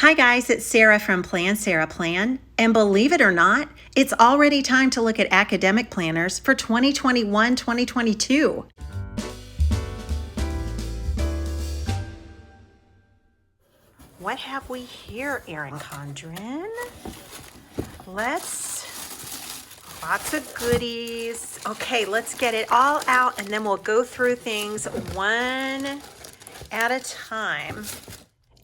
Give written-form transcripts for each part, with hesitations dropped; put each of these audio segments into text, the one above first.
Hi guys, it's Sarah from Plan Sarah Plan, and believe it or not, it's already time to look at academic planners for 2021-2022. What have we here, Erin Condren? Lots of goodies. Okay, let's get it all out and then we'll go through things one at a time.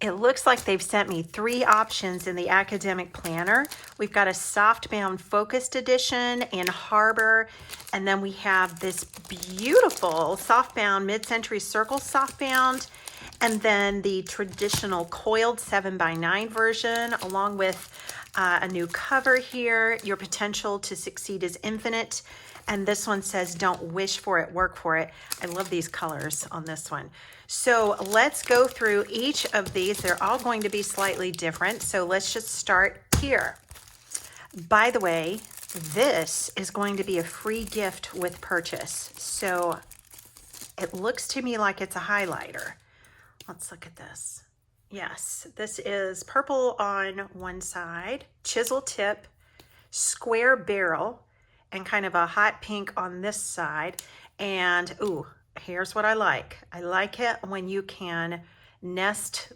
It looks like they've sent me 3 options in the academic planner. We've got a softbound focused edition in Harbor, and then we have this beautiful softbound mid-century circle softbound, and then the traditional coiled 7x9 version, along with a new cover here. Your potential to succeed is infinite. And this one says, don't wish for it, work for it. I love these colors on this one. So let's go through each of these. They're all going to be slightly different. So let's just start here. By the way, this is going to be a free gift with purchase. So it looks to me like it's a highlighter. Let's look at this. Yes, this is purple on one side, chisel tip, square barrel, and kind of a hot pink on this side. And ooh, here's what I like. I like it when you can nest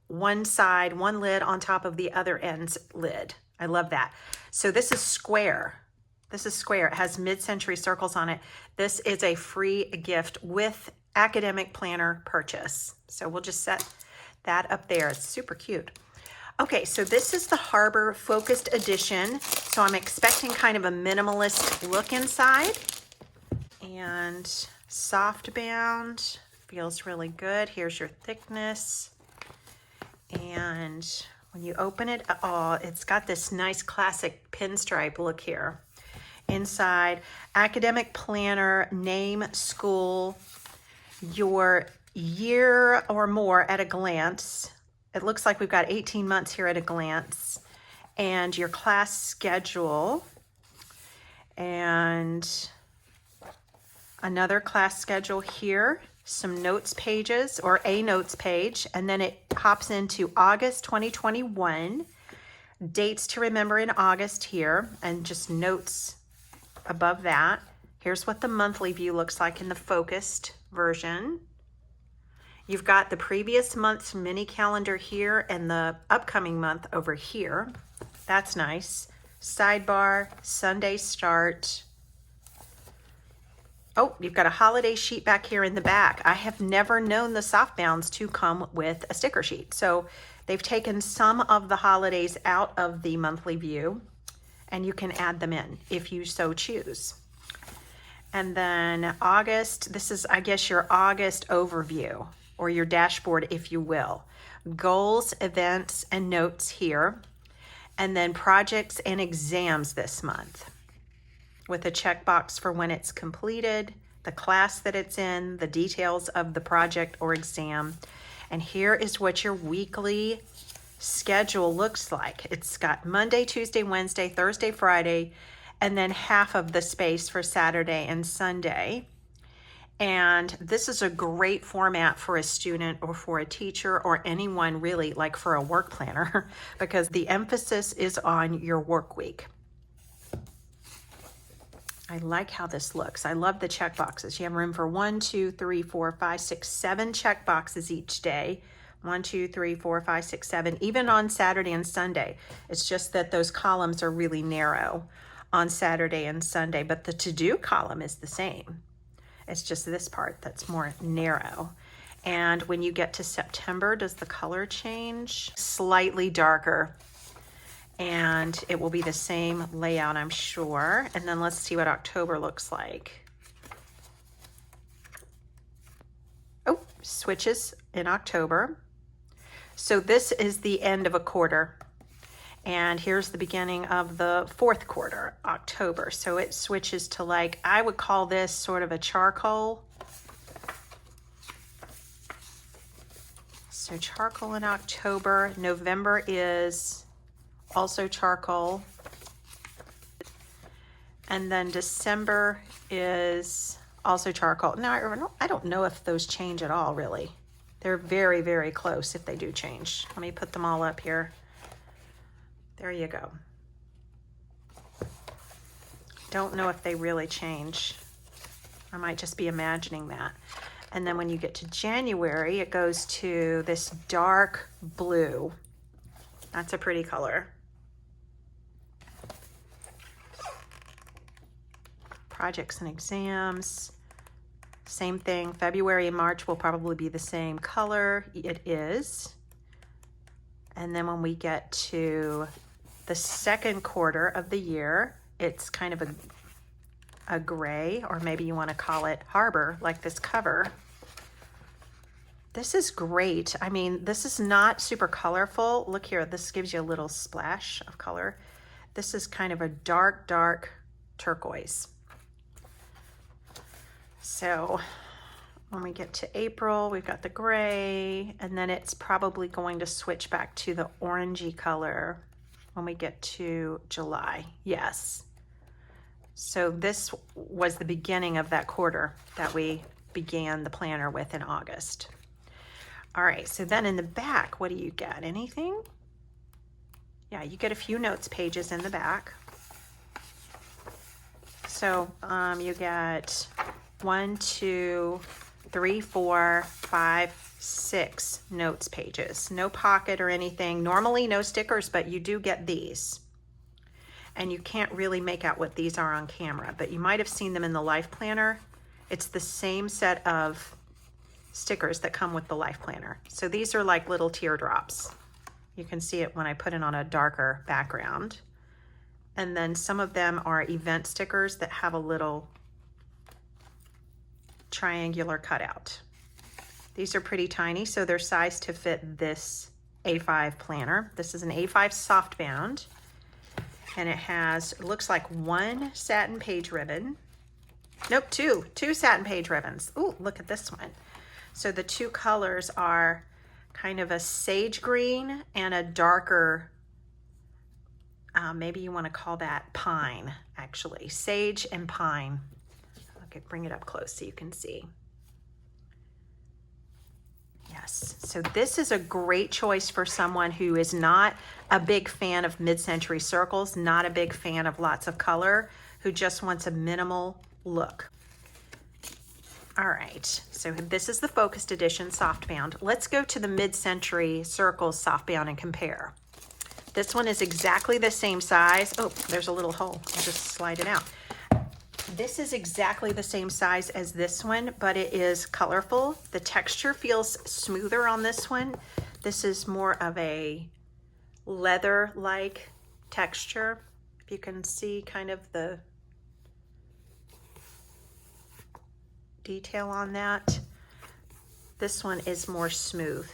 one side, one lid on top of the other end's lid. I love that. So this is square. This is square. It has mid-century circles on it. This is a free gift with academic planner purchase. So we'll just set that up there. It's super cute. Okay, so this is the Harbor Focused Edition. So I'm expecting kind of a minimalist look inside. And soft bound, feels really good. Here's your thickness. And when you open it, oh, it's got this nice classic pinstripe look here. Inside, academic planner, name, school, your year or more at a glance. It looks like we've got 18 months here at a glance, and your class schedule, and another class schedule here, some notes pages or a notes page, and then it hops into August 2021, dates to remember in August here, and just notes above that. Here's what the monthly view looks like in the focused version. You've got the previous month's mini calendar here and the upcoming month over here. That's nice. Sidebar, Sunday start. Oh, you've got a holiday sheet back here in the back. I have never known the softbounds to come with a sticker sheet. So they've taken some of the holidays out of the monthly view, and you can add them in if you so choose. And then August, this is, I guess, your August overview, or your dashboard, if you will. Goals, events, and notes here. And then projects and exams this month, with a checkbox for when it's completed, the class that it's in, the details of the project or exam. And here is what your weekly schedule looks like. It's got Monday, Tuesday, Wednesday, Thursday, Friday, and then half of the space for Saturday and Sunday. And this is a great format for a student or for a teacher or anyone really, like for a work planner, because the emphasis is on your work week. I like how this looks. I love the check boxes. You have room for 1, 2, 3, 4, 5, 6, 7 check boxes each day. 1, 2, 3, 4, 5, 6, 7, even on Saturday and Sunday. It's just that those columns are really narrow on Saturday and Sunday, but the to-do column is the same. It's just this part that's more narrow. And when you get to September, does the color change? Slightly darker. And it will be the same layout, I'm sure. And then let's see what October looks like. Oh, switches in October. So this is the end of a quarter. And here's the beginning of the 4th quarter, October. So it switches to, like, I would call this sort of a charcoal. So charcoal in October. November is also charcoal. And then December is also charcoal. Now, I don't know if those change at all, really. They're very, very close if they do change. Let me put them all up here. There you go. Don't know if they really change. I might just be imagining that. And then when you get to January, it goes to this dark blue. That's a pretty color. Projects and exams. Same thing. February and March will probably be the same color. It is. And then when we get to the second quarter of the year, it's kind of a gray, or maybe you want to call it harbor, like this cover. This is great. I mean, this is not super colorful. Look here, this gives you a little splash of color. This is kind of a dark, dark turquoise. So when we get to April, we've got the gray, and then it's probably going to switch back to the orangey color when we get to July. Yes. So this was the beginning of that quarter that we began the planner with in August. All right, so then in the back, what do you get? Anything? Yeah, you get a few notes pages in the back. So you get 1, 2, 3, 4, 5, 6 notes pages. No pocket or anything. Normally no stickers, but you do get these. And you can't really make out what these are on camera, but you might have seen them in the Life Planner. It's the same set of stickers that come with the Life Planner. So these are like little teardrops. You can see it when I put it on a darker background. And then some of them are event stickers that have a little triangular cutout. These are pretty tiny, so they're sized to fit this A5 planner. This is an A5 softbound, and it has, it looks like 1 satin page ribbon. Nope, two satin page ribbons. Ooh, look at this one. So the 2 colors are kind of a sage green and a darker, maybe you want to call that pine, actually. Sage and pine. Okay, bring it up close so you can see. Yes, so this is a great choice for someone who is not a big fan of mid-century circles, not a big fan of lots of color, who just wants a minimal look. All right, so this is the focused edition softbound. Let's go to the mid-century circles softbound and compare. This one is exactly the same size. Oh, there's a little hole. I'll just slide it out. This is exactly the same size as this one, but it is colorful. The texture feels smoother on this one. This is more of a leather-like texture. If you can see kind of the detail on that. This one is more smooth,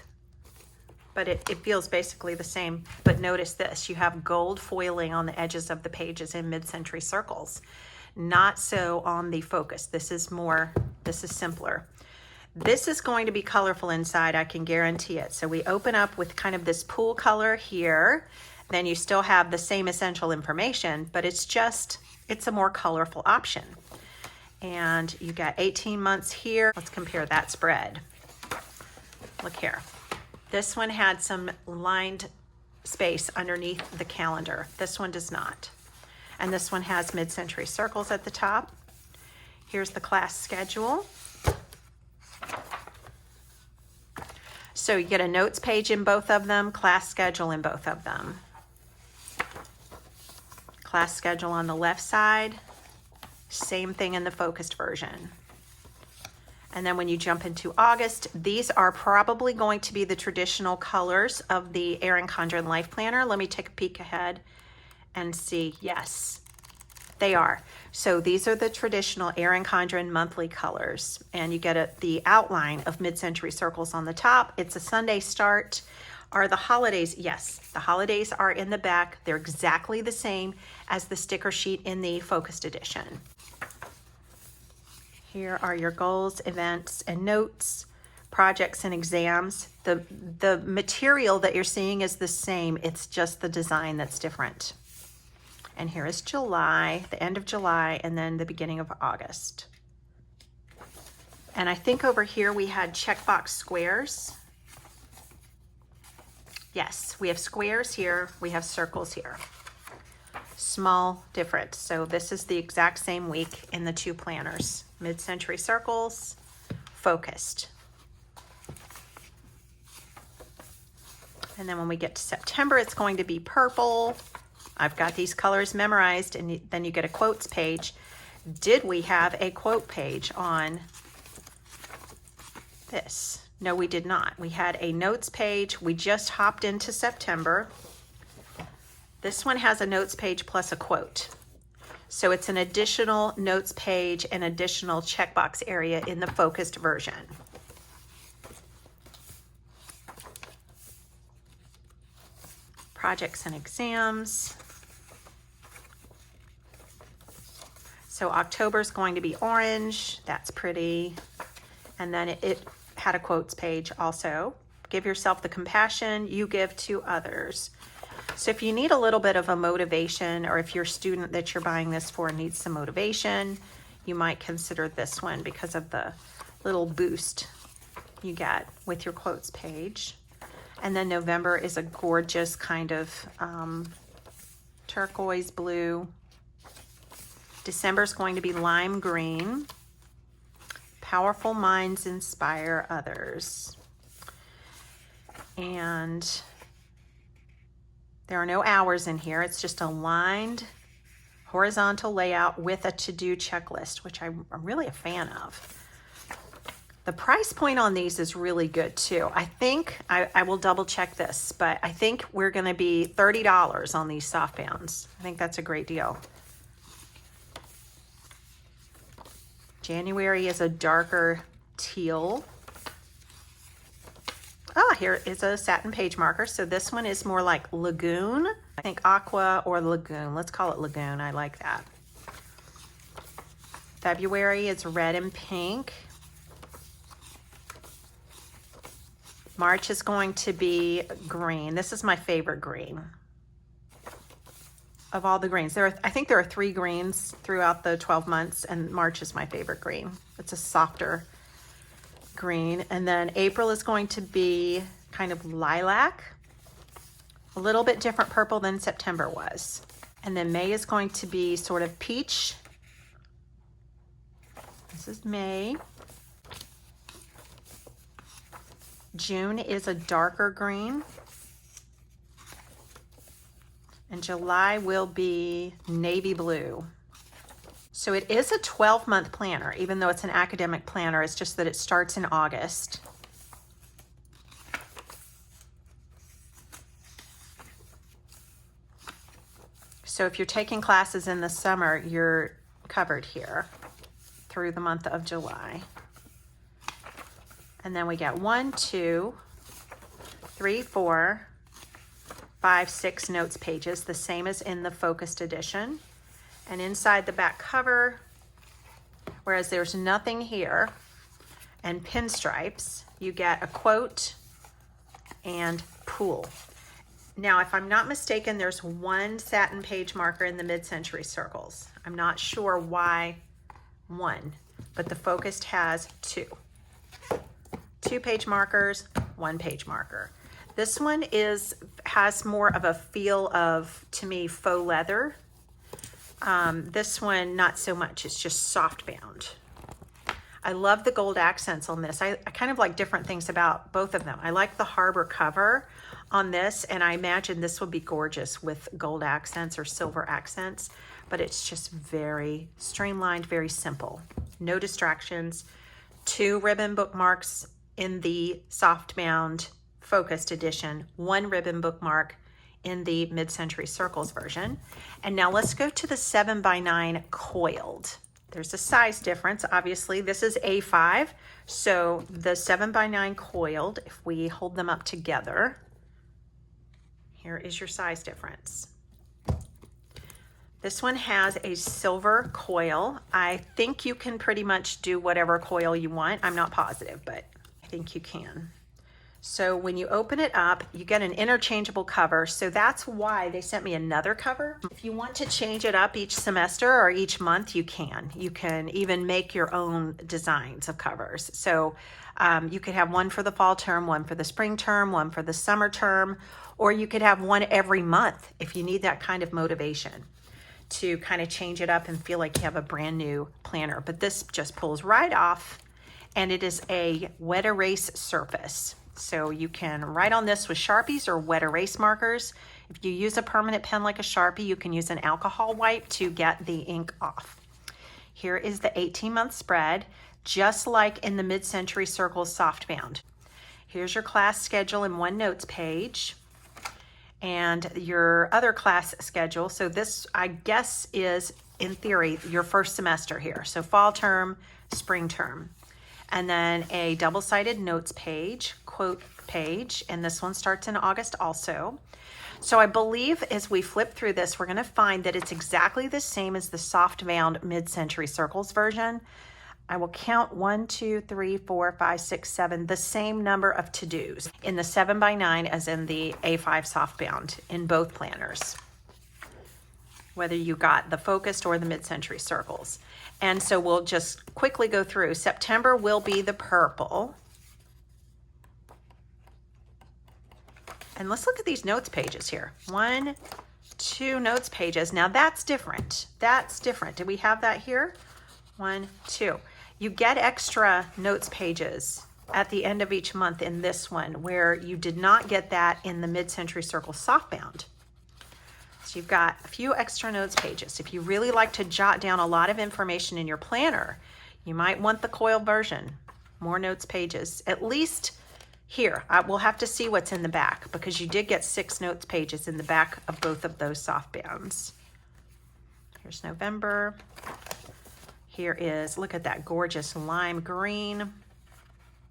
but it feels basically the same. But notice this, you have gold foiling on the edges of the pages in mid-century circles. Not so on the focus. This is simpler. This is going to be colorful inside, I can guarantee it. So we open up with kind of this pool color here. Then you still have the same essential information, but it's a more colorful option. And you got 18 months here. Let's compare that spread. Look here. This one had some lined space underneath the calendar. This one does not. And this one has mid-century circles at the top. Here's the class schedule. So you get a notes page in both of them, class schedule in both of them. Class schedule on the left side, same thing in the focused version. And then when you jump into August, these are probably going to be the traditional colors of the Erin Condren Life Planner. Let me take a peek ahead and see. Yes, they are. So these are the traditional Erin Condren monthly colors, and you get the outline of mid-century circles on the top. It's a Sunday start. Are the holidays? Yes, the holidays are in the back. They're exactly the same as the sticker sheet in the focused edition. Here are your goals, events, and notes, projects and exams. The material that you're seeing is the same. It's just the design that's different. And here is July, the end of July, and then the beginning of August. And I think over here we had checkbox squares. Yes, we have squares here, we have circles here. Small difference. So this is the exact same week in the two planners. Mid-century circles, focused. And then when we get to September, it's going to be purple. I've got these colors memorized, and then you get a quotes page. Did we have a quote page on this? No, we did not. We had a notes page. We just hopped into September. This one has a notes page plus a quote. So it's an additional notes page and additional checkbox area in the focused version. Projects and exams. So October is going to be orange. That's pretty. And then it had a quotes page also. Give yourself the compassion you give to others. So if you need a little bit of a motivation, or if your student that you're buying this for needs some motivation, you might consider this one because of the little boost you get with your quotes page. And then November is a gorgeous kind of turquoise blue. December is going to be lime green. Powerful minds inspire others. And there are no hours in here. It's just a lined horizontal layout with a to-do checklist, which I'm really a fan of. The price point on these is really good too. I think, I will double check this, but I think we're gonna be $30 on these softbounds. I think that's a great deal. January is a darker teal. Ah, here is a satin page marker. So this one is more like lagoon. I think aqua or lagoon. Let's call it lagoon. I like that. February is red and pink. March is going to be green. This is my favorite green of all the greens. I think there are 3 greens throughout the 12 months, and March is my favorite green. It's a softer green. And then April is going to be kind of lilac, a little bit different purple than September was. And then May is going to be sort of peach. This is May. June is a darker green. And July will be navy blue. So it is a 12-month planner, even though it's an academic planner. It's just that it starts in August. So if you're taking classes in the summer, you're covered here through the month of July. And then we get 1, 2, 3, 4, 5, 6 notes pages, the same as in the focused edition. And inside the back cover, whereas there's nothing here, and pinstripes, you get a quote and pool. Now, if I'm not mistaken, there's 1 satin page marker in the mid-century circles. I'm not sure why 1, but the focused has 2. 2 page markers, 1 page marker. This one has more of a feel of, to me, faux leather. This one, not so much. It's just soft bound. I love the gold accents on this. I kind of like different things about both of them. I like the harbor cover on this, and I imagine this would be gorgeous with gold accents or silver accents, but it's just very streamlined, very simple. No distractions. 2 ribbon bookmarks in the soft bound focused edition, 1 ribbon bookmark in the mid-century circles version. And now let's go to the 7x9 coiled. There's a size difference. Obviously, this is A5. So the 7x9 coiled, if we hold them up together, here is your size difference. This one has a silver coil. I think you can pretty much do whatever coil you want. I'm not positive, but I think you can. So when you open it up, you get an interchangeable cover. So that's why they sent me another cover. If you want to change it up each semester or each month, you can. You can even make your own designs of covers. So you could have one for the fall term, one for the spring term, one for the summer term, or you could have one every month if you need that kind of motivation to kind of change it up and feel like you have a brand new planner. But this just pulls right off, and it is a wet erase surface. So you can write on this with Sharpies or wet erase markers. If you use a permanent pen like a Sharpie, you can use an alcohol wipe to get the ink off. Here is the 18-month spread, just like in the Mid-Century Circles softbound. Here's your class schedule in one notes page and your other class schedule. So this, I guess, is in theory your first semester here. So fall term, spring term. And then a double-sided notes page, quote page, and this one starts in August also. So I believe as we flip through this, we're going to find that it's exactly the same as the soft-bound Mid-Century Circles version. I will count 1, 2, 3, 4, 5, 6, 7, the same number of to-dos in the 7x9 as in the A5 softbound in both planners, whether you got the focused or the Mid-Century Circles. And so we'll just quickly go through. September will be the purple. And let's look at these notes pages here. 1, 2 notes pages. Now that's different. That's different. Did we have that here? 1, 2. You get extra notes pages at the end of each month in this one, where you did not get that in the Mid-Century Circle softbound. So you've got a few extra notes pages. If you really like to jot down a lot of information in your planner, you might want the Coiled version. More notes pages, at least here. We'll have to see what's in the back because you did get 6 notes pages in the back of both of those softbounds. Here's November. Here is, look at that gorgeous lime green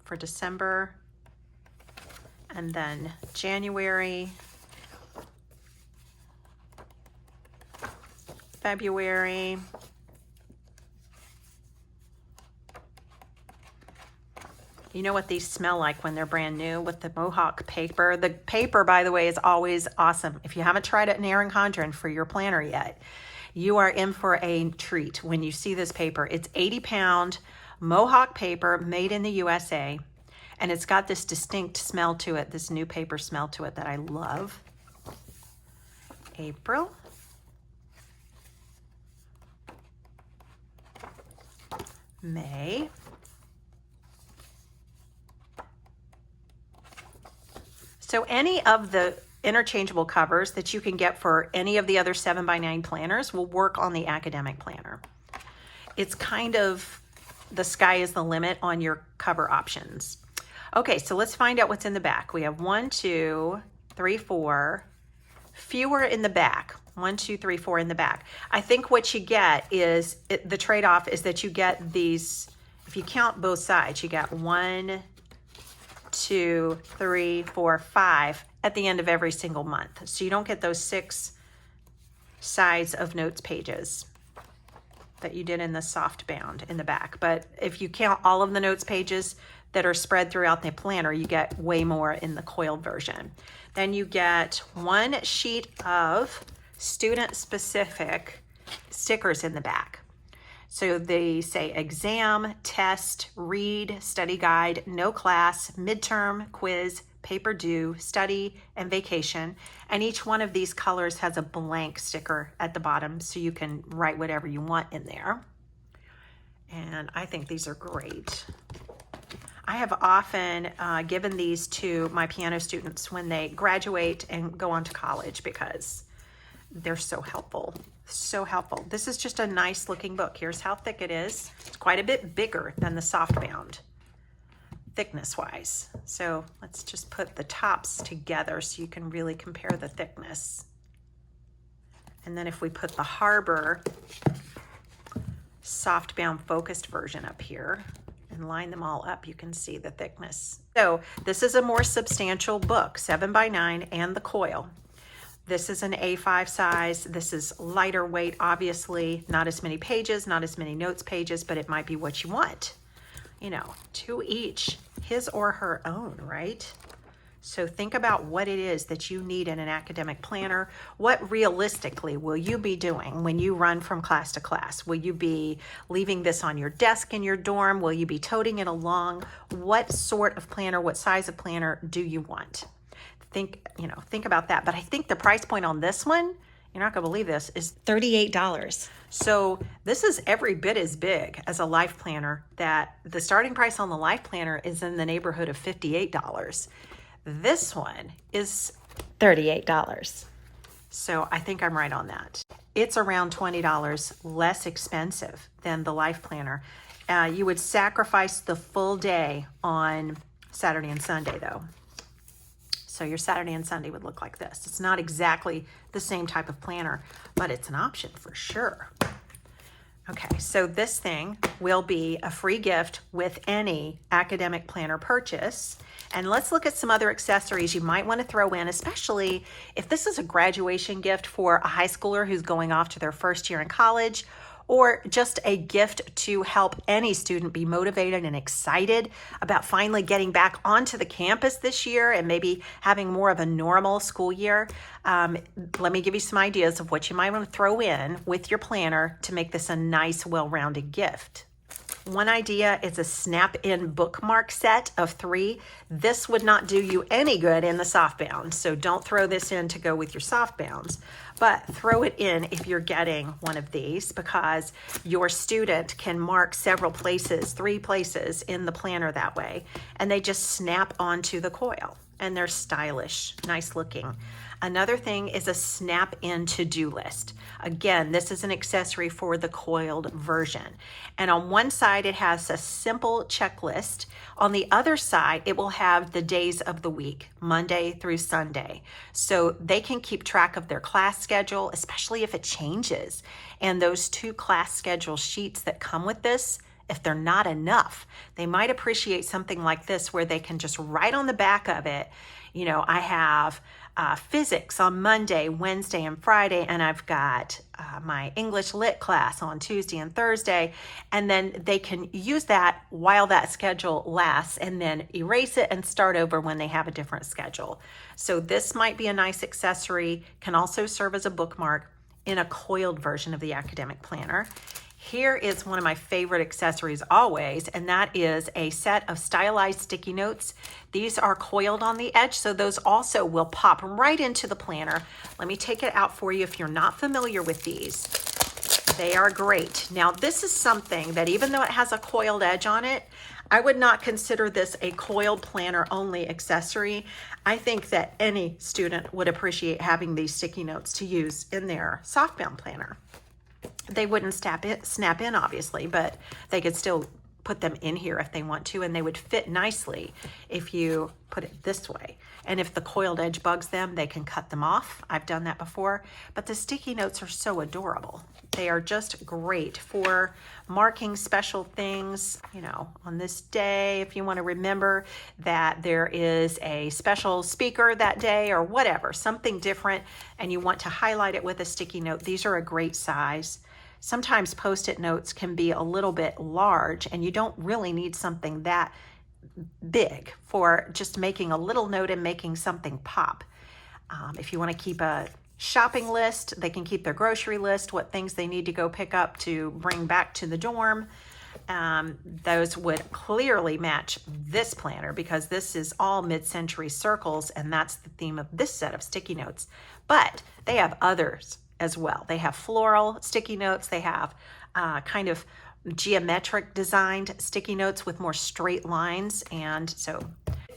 for December. And then January, February, you know what these smell like when they're brand new with the Mohawk paper. The paper, by the way, is always awesome. If you haven't tried it in Erin Condren for your planner yet, you are in for a treat when you see this paper. It's 80-pound Mohawk paper made in the USA, and it's got this distinct smell to it, this new paper smell to it that I love. April. May. So any of the interchangeable covers that you can get for any of the other 7x9 planners will work on the academic planner. It's kind of the sky is the limit on your cover options. Okay, so let's find out what's in the back. We have 1, 2, 3, 4, fewer in the back. 1, 2, 3, 4 in the back. I think what you get is, the trade-off is that you get these, if you count both sides, you got 1, 2, 3, 4, 5 at the end of every single month. So you don't get those 6 sides of notes pages that you did in the softbound in the back. But if you count all of the notes pages that are spread throughout the planner, you get way more in the Coiled version. Then you get 1 sheet of student-specific stickers in the back. So they say exam, test, read, study guide, no class, midterm, quiz, paper due, study, and vacation. And each one of these colors has a blank sticker at the bottom so you can write whatever you want in there. And I think these are great. I have often given these to my piano students when they graduate and go on to college because they're so helpful. So helpful. This is just a nice looking book. Here's how thick it is. It's quite a bit bigger than the softbound, thickness wise. So let's just put the tops together so you can really compare the thickness. And then if we put the Harbor softbound focused version up here and line them all up, you can see the thickness. So this is a more substantial book, 7x9 and the Coil. This is an A5 size. This is lighter weight, obviously, not as many pages, not as many notes pages, but it might be what you want. You know, 2 each, his or her own, right? So think about what it is that you need in an academic planner. What realistically will you be doing when you run from class to class? Will you be leaving this on your desk in your dorm? Will you be toting it along? What sort of planner, what size of planner do you want? Think about that. But I think the price point on this one, you're not gonna believe this, is $38. So this is every bit as big as a life planner. That the starting price on the life planner is in the neighborhood of $58. This one is $38. So I think I'm right on that. It's around $20 less expensive than the life planner. You would sacrifice the full day on Saturday and Sunday though. So your Saturday and Sunday would look like this. It's not exactly the same type of planner, but it's an option for sure. Okay, so this thing will be a free gift with any academic planner purchase. And let's look at some other accessories you might want to throw in, especially if this is a graduation gift for a high schooler who's going off to their first year in college, or just a gift to help any student be motivated and excited about finally getting back onto the campus this year and maybe having more of a normal school year. Let me give you some ideas of what you might want to throw in with your planner to make this a nice, well-rounded gift. One idea is a snap-in bookmark set of 3. This would not do you any good in the softbound, so don't throw this in to go with your softbounds, but throw it in if you're getting one of these, because your student can mark several places, 3 places in the planner that way, and they just snap onto the coil, and they're stylish, nice looking. Another thing is a snap-in to-do list. Again, this is an accessory for the coiled version. And on one side, it has a simple checklist. On the other side, it will have the days of the week, Monday through Sunday. So they can keep track of their class schedule, especially if it changes. And those 2 class schedule sheets that come with this, if they're not enough, they might appreciate something like this where they can just write on the back of it, I have physics on Monday, Wednesday, and Friday, and I've got my English Lit class on Tuesday and Thursday, and then they can use that while that schedule lasts and then erase it and start over when they have a different schedule. So this might be a nice accessory, can also serve as a bookmark in a coiled version of the academic planner. Here is one of my favorite accessories always, and that is a set of stylized sticky notes. These are coiled on the edge, so those also will pop right into the planner. Let me take it out for you if you're not familiar with these. They are great. Now, this is something that even though it has a coiled edge on it, I would not consider this a coiled planner only accessory. I think that any student would appreciate having these sticky notes to use in their softbound planner. They wouldn't snap in, obviously, but they could still put them in here if they want to, and they would fit nicely if you put it this way. And if the coiled edge bugs them, they can cut them off. I've done that before, but the sticky notes are so adorable. They are just great for marking special things, on this day, if you want to remember that there is a special speaker that day or whatever, something different, and you want to highlight it with a sticky note. These are a great size. Sometimes Post-it notes can be a little bit large, and you don't really need something that big for just making a little note and making something pop. If you want to keep a shopping list, they can keep their grocery list, what things they need to go pick up to bring back to the dorm. Those would clearly match this planner because this is all mid-century circles, and that's the theme of this set of sticky notes. But they have others as well. They have floral sticky notes. They have kind of geometric designed sticky notes with more straight lines. And so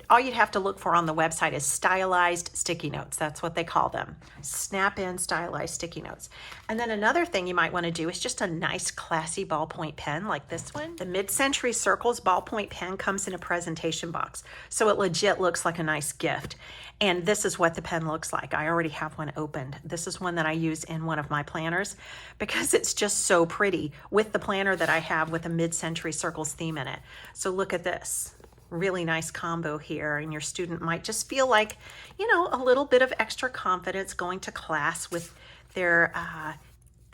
all you'd have to look for on the website is stylized sticky notes. That's what they call them. Snap-in stylized sticky notes. And then another thing you might want to do is just a nice classy ballpoint pen like this one. The Mid-Century Circles ballpoint pen comes in a presentation box, so it legit looks like a nice gift. And this is what the pen looks like. I already have one opened. This is one that I use in one of my planners because it's just so pretty with the planner that I have with a Mid-Century Circles theme in it. So look at this. Really nice combo here, and your student might just feel like, a little bit of extra confidence going to class with their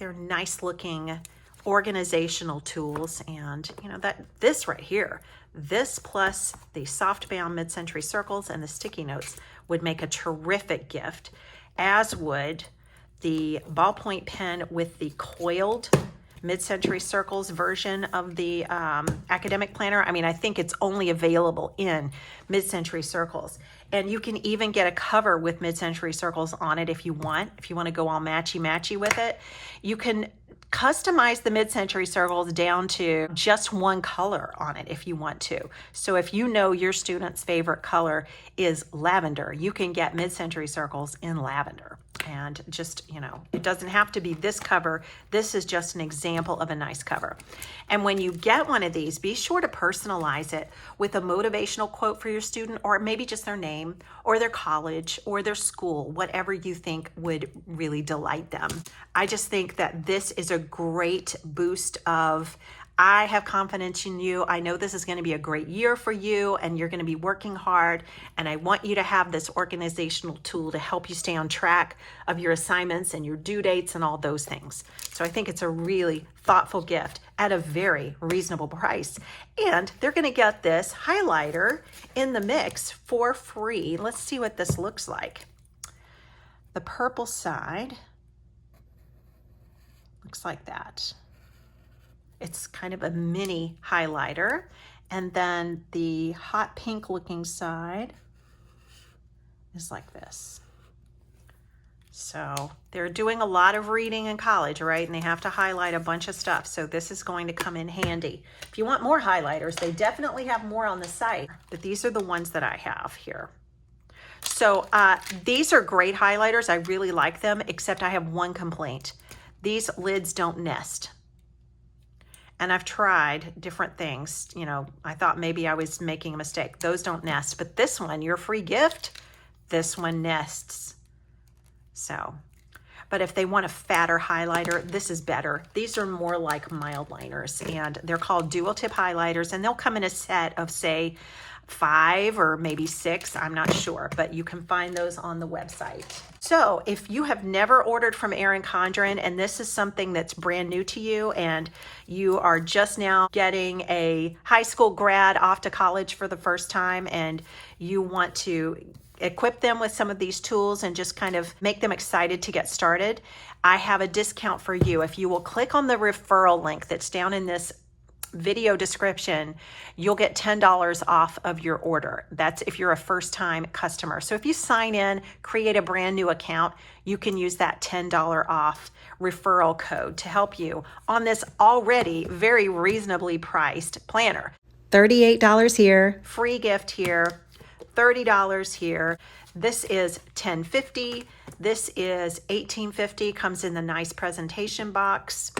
nice looking organizational tools. And that this right here, This plus the soft bound mid-century circles and the sticky notes would make a terrific gift, as would the ballpoint pen with the coiled mid-century circles version of the academic planner. I mean, I think it's only available in mid-century circles. And you can even get a cover with mid-century circles on it if you want. If you want to go all matchy-matchy with it, you can customize the mid-century circles down to just one color on it if you want to. So if you know your student's favorite color is lavender, you can get mid-century circles in lavender. And just, you know, it doesn't have to be this cover. This is just an example of a nice cover. And when you get one of these, be sure to personalize it with a motivational quote for your student, or maybe just their name or their college or their school, whatever you think would really delight them. I just think that this is a great boost of, I have confidence in you. I know this is going to be a great year for you and you're going to be working hard. And I want you to have this organizational tool to help you stay on track of your assignments and your due dates and all those things. So I think it's a really thoughtful gift at a very reasonable price. And they're going to get this highlighter in the mix for free. Let's see what this looks like. The purple side looks like that. It's kind of a mini highlighter. And then the hot pink looking side is like this. So they're doing a lot of reading in college, right? And they have to highlight a bunch of stuff. So this is going to come in handy. If you want more highlighters, they definitely have more on the site, but these are the ones that I have here. So these are great highlighters. I really like them, except I have one complaint. These lids don't nest. And I've tried different things. You know, I thought maybe I was making a mistake. Those don't nest, but this one, your free gift, this one nests. So, but if they want a fatter highlighter, this is better. These are more like mild liners, and they're called dual tip highlighters, and they'll come in a set of, say, 5 or maybe 6, I'm not sure, but you can find those on the website. So if you have never ordered from Erin Condren, and this is something that's brand new to you, and you are just now getting a high school grad off to college for the first time, and you want to equip them with some of these tools and just kind of make them excited to get started, I have a discount for you. If you will click on the referral link that's down in this video description, you'll get $10 off of your order. That's if you're a first-time customer. So if you sign in, create a brand new account, you can use that $10 off referral code to help you on this already very reasonably priced planner. $38 here, free gift here, $30 here. This is $10.50. This is $18.50, comes in the nice presentation box.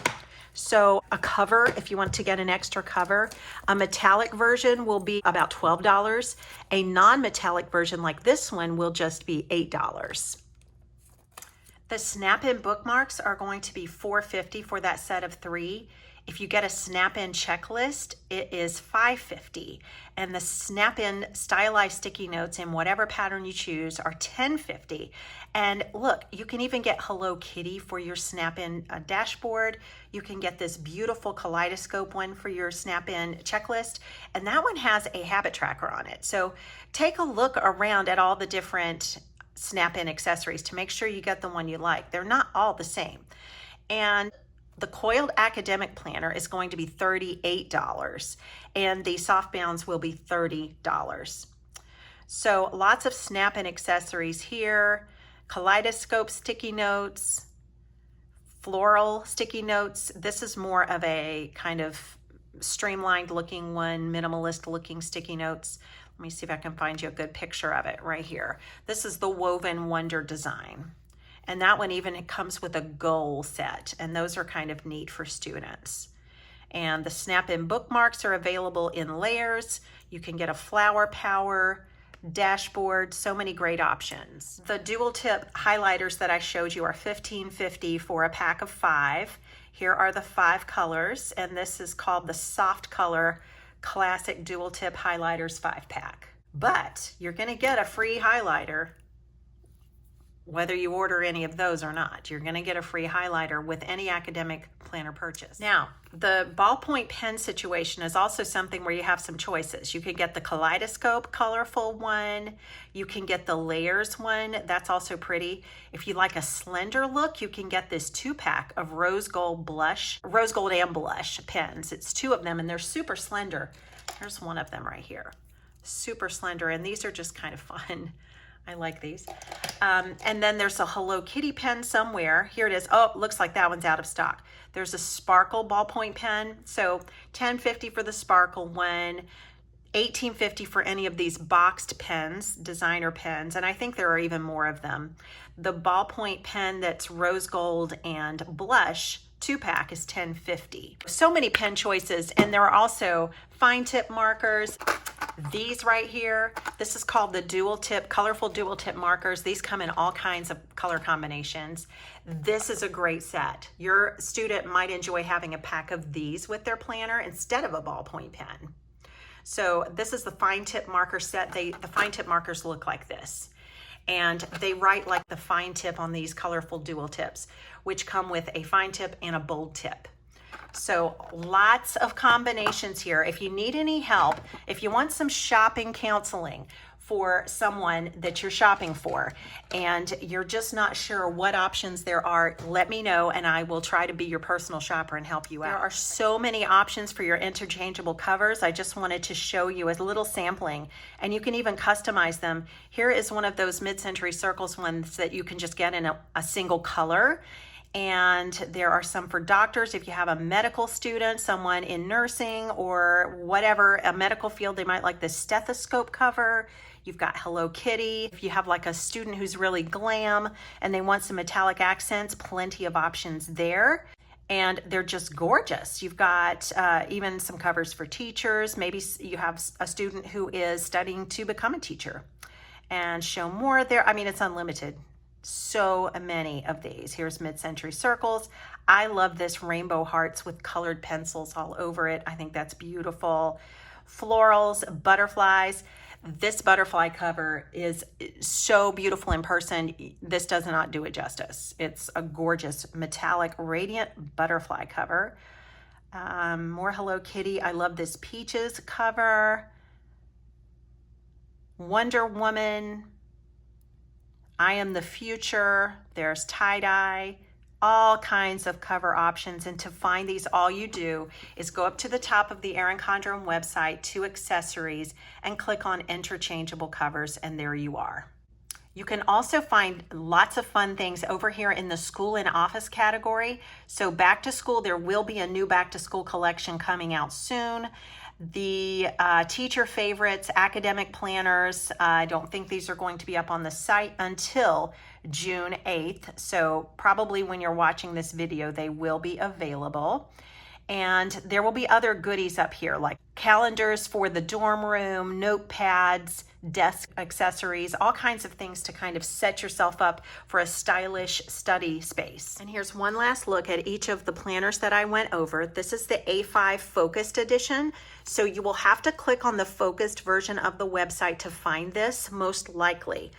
So a cover, if you want to get an extra cover, a metallic version will be about $12. A non-metallic version like this one will just be $8. The snap-in bookmarks are going to be $4.50 for that set of 3. If you get a snap-in checklist, it is $5.50. And the snap-in stylized sticky notes in whatever pattern you choose are $10.50. And look, you can even get Hello Kitty for your snap-in dashboard. You can get this beautiful kaleidoscope one for your snap-in checklist. And that one has a habit tracker on it. So take a look around at all the different snap-in accessories to make sure you get the one you like. They're not all the same. And the Coiled academic planner is going to be $38, and the soft bounds will be $30. So lots of snap-in accessories here, kaleidoscope sticky notes, floral sticky notes. This is more of a kind of streamlined looking one, minimalist looking sticky notes. Let me see if I can find you a good picture of it right here. This is the Woven Wonder design. And that one even, it comes with a goal set, and those are kind of neat for students. And the snap-in bookmarks are available in layers. You can get a flower power dashboard, so many great options. The dual tip highlighters that I showed you are $15.50 for a pack of 5. Here are the 5 colors, and this is called the Soft Color Classic Dual Tip Highlighters 5-pack. But you're gonna get a free highlighter whether you order any of those or not. You're going to get a free highlighter with any academic planner purchase. Now, the ballpoint pen situation is also something where you have some choices. You can get the kaleidoscope colorful one. You can get the layers one. That's also pretty. If you like a slender look, you can get this 2-pack of rose gold and blush pens. It's 2 of them and they're super slender. Here's one of them right here. Super slender, and these are just kind of fun. I like these. And then there's a Hello Kitty pen somewhere. Here it is. Oh, looks like that one's out of stock. There's a sparkle ballpoint pen. So $10.50 for the sparkle one, $18.50 for any of these boxed pens, designer pens, and I think there are even more of them. The ballpoint pen that's rose gold and blush 2-pack is $10.50. So many pen choices, and there are also fine tip markers. These right here, this is called the dual tip, colorful dual tip markers. These come in all kinds of color combinations. This is a great set. Your student might enjoy having a pack of these with their planner instead of a ballpoint pen. So this is the fine tip marker set. The fine tip markers look like this. And they write like the fine tip on these colorful dual tips, which come with a fine tip and a bold tip. So lots of combinations here. If you need any help, if you want some shopping counseling for someone that you're shopping for and you're just not sure what options there are, let me know and I will try to be your personal shopper and help you out. There are so many options for your interchangeable covers. I just wanted to show you a little sampling, and you can even customize them. Here is one of those mid-century circles ones that you can just get in a single color. And there are some for doctors. If you have a medical student, someone in nursing or whatever, a medical field, they might like the stethoscope cover. You've got Hello Kitty. If you have like a student who's really glam and they want some metallic accents, plenty of options there. And they're just gorgeous. You've got even some covers for teachers. Maybe you have a student who is studying to become a teacher and show more there. I mean, it's unlimited. So many of these. Here's mid-century circles. I love this rainbow hearts with colored pencils all over it. I think that's beautiful. Florals, butterflies. This butterfly cover is so beautiful in person. This does not do it justice. It's a gorgeous metallic radiant butterfly cover. More Hello Kitty. I love this peaches cover. Wonder Woman. I Am the Future, there's tie-dye, all kinds of cover options. And to find these, all you do is go up to the top of the Erin Condren website to accessories and click on interchangeable covers, and there you are. You can also find lots of fun things over here in the school and office category. So back to school, there will be a new back to school collection coming out soon. The teacher favorites, academic planners, I don't think these are going to be up on the site until June 8th. So probably when you're watching this video, they will be available. And there will be other goodies up here like calendars for the dorm room, notepads, desk accessories, all kinds of things to kind of set yourself up for a stylish study space. And here's one last look at each of the planners that I went over. This is the A5 Focused Edition. So you will have to click on the focused version of the website to find this, most likely.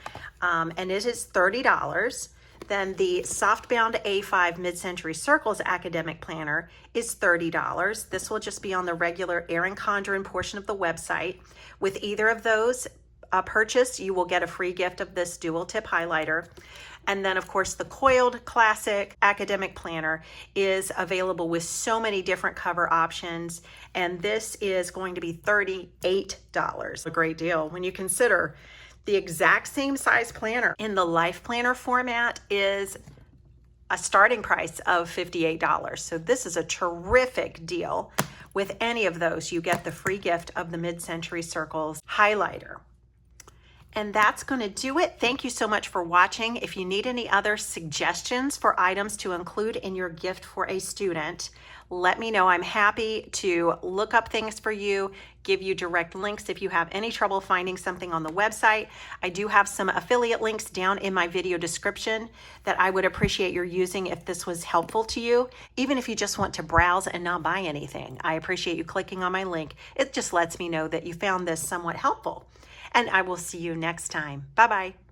And it is $30. Then the softbound A5 Mid-Century Circles Academic Planner is $30. This will just be on the regular Erin Condren portion of the website. With either of those purchased, you will get a free gift of this dual tip highlighter. And then of course the Coiled Classic Academic Planner is available with so many different cover options. And this is going to be $38. A great deal when you consider the exact same size planner in the Life Planner format is a starting price of $58. So this is a terrific deal. With any of those, you get the free gift of the Mid-Century Circles highlighter. And that's going to do it. Thank you so much for watching. If you need any other suggestions for items to include in your gift for a student, let me know. I'm happy to look up things for you, give you direct links if you have any trouble finding something on the website. I do have some affiliate links down in my video description that I would appreciate your using if this was helpful to you. Even if you just want to browse and not buy anything, I appreciate you clicking on my link. It just lets me know that you found this somewhat helpful. And I will see you next time. Bye-bye.